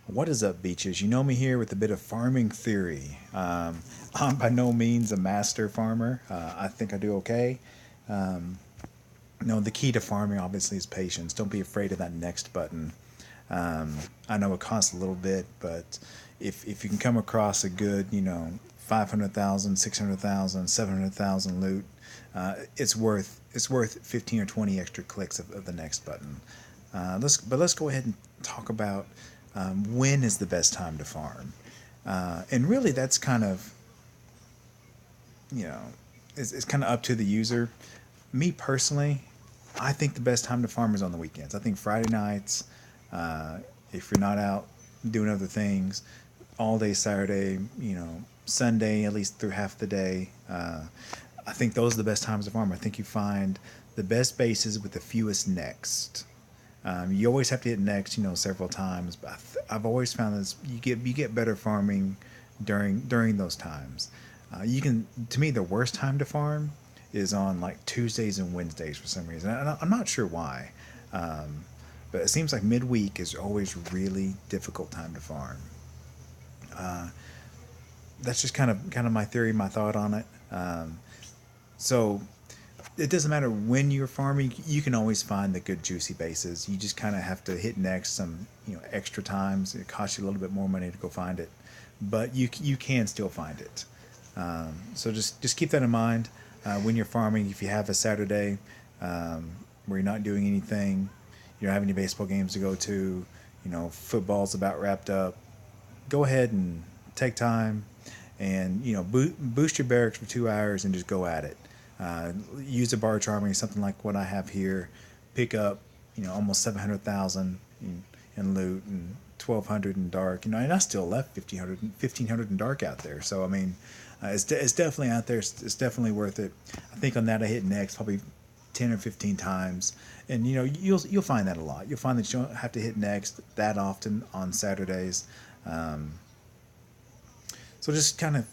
What is up, beaches? You know me here with a bit of farming theory. I'm by no means a master farmer. I think I do okay. The key to farming obviously is patience. Don't be afraid of that next button. I know it costs a little bit, but if you can come across a good, 500,000, 600,000, 700,000 loot, it's worth 15 or 20 extra clicks of the next button. Let's go ahead and talk about when is the best time to farm, and really that's kind of you know it's kind of up to the user. Me personally, I think the best time to farm is on the weekends. I think Friday nights, uh, if you're not out doing other things, all day Saturday, Sunday, at least through half the day. I think those are the best times to farm. I think you find the best bases with the fewest next. You always have to hit next, several times. But I've always found this: you get better farming during those times. You can, to me, the worst time to farm is on like Tuesdays and Wednesdays for some reason. And I'm not sure why, but it seems like midweek is always really difficult time to farm. That's just kind of my theory, my thought on it. So it doesn't matter when you're farming; you can always find the good juicy bases. You just kind of have to hit next some extra times. It costs you a little bit more money to go find it, but you can still find it. So just keep that in mind when you're farming. If you have a Saturday where you're not doing anything, you don't have any baseball games to go to, football's about wrapped up, go ahead and take time and boost your barracks for 2 hours and just go at it. Use a bar charming, something like what I have here. Pick up almost 700,000 in loot and 1,200 in dark. And I still left 1,500 in dark out there. So I mean, it's definitely out there. It's definitely worth it. I think on that I hit next probably 10 or 15 times, and you'll find that a lot. You'll find that you don't have to hit next that often on Saturdays. Um, so just kind of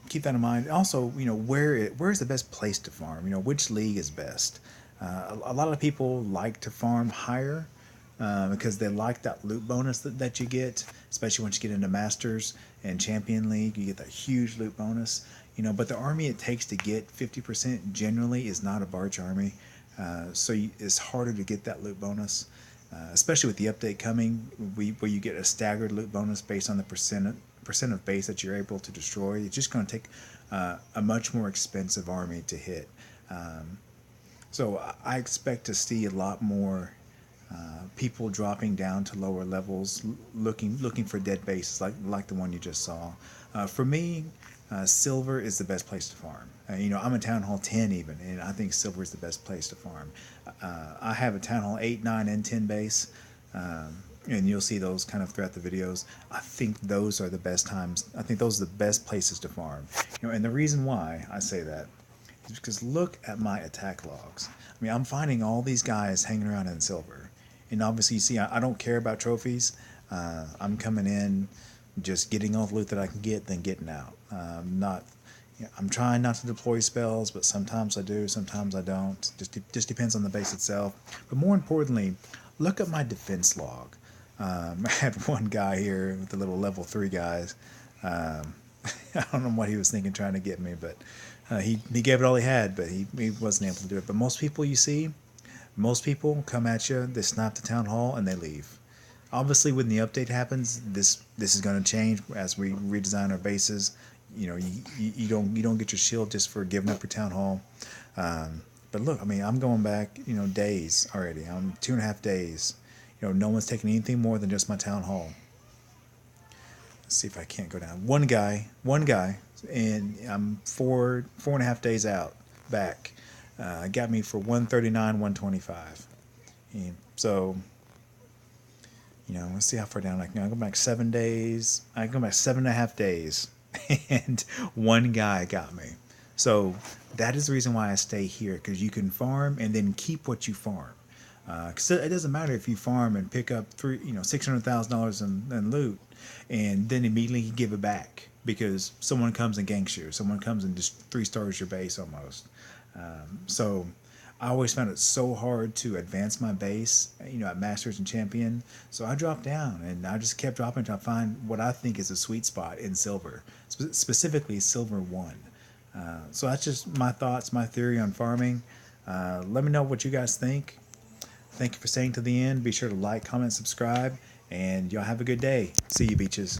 keep that in mind. Also, where's the best place to farm? Which league is best. A lot of people like to farm higher because they like that loot bonus that you get, especially once you get into Masters and Champion League. You get that huge loot bonus. But the army it takes to get 50% generally is not a Barch army, it's harder to get that loot bonus, especially with the update coming, where you get a staggered loot bonus based on the percent of base that you're able to destroy. It's just going to take a much more expensive army to hit. Um, so I expect to see a lot more people dropping down to lower levels, looking for dead bases like the one you just saw. For me, silver is the best place to farm. I'm a Town Hall 10 even, and I think silver is the best place to farm. I have a Town Hall 8, 9, and 10 base, and you'll see those kind of throughout the videos. I think those are the best times. I think those are the best places to farm. And the reason why I say that is because look at my attack logs. I mean, I'm finding all these guys hanging around in silver, and obviously, you see, I don't care about trophies. I'm coming in, just getting all the loot that I can get, then getting out. Not, I'm trying not to deploy spells, but sometimes I do, sometimes I don't. Just depends on the base itself. But more importantly, look at my defense log. I had one guy here with the little level 3 guys. Um, I don't know what he was thinking trying to get me, but he gave it all he had, but he wasn't able to do it. But most people come at you, they snipe the town hall, and they leave. Obviously, when the update happens, this is going to change as we redesign our bases. You don't get your shield just for giving up your town hall. But look, I mean, I'm going back days already. I'm 2.5 days. No one's taking anything more than just my town hall. Let's see if I can't go down. One guy, and I'm 4.5 days out back. Got me for 139, 125. And so, let's see how far down I can go. I go back 7 days. I can go back 7.5 days, and one guy got me. So that is the reason why I stay here, because you can farm and then keep what you farm. Because it doesn't matter if you farm and pick up $600,000 in loot, and then immediately give it back because someone comes and ganks you, someone comes and just 3 stars your base almost. So I always found it so hard to advance my base, at Masters and Champion. So I dropped down and I just kept dropping to find what I think is a sweet spot in silver, specifically silver one. So that's just my thoughts, my theory on farming. Let me know what you guys think. Thank you for staying to the end. Be sure to like, comment, subscribe, and y'all have a good day. See you, beaches.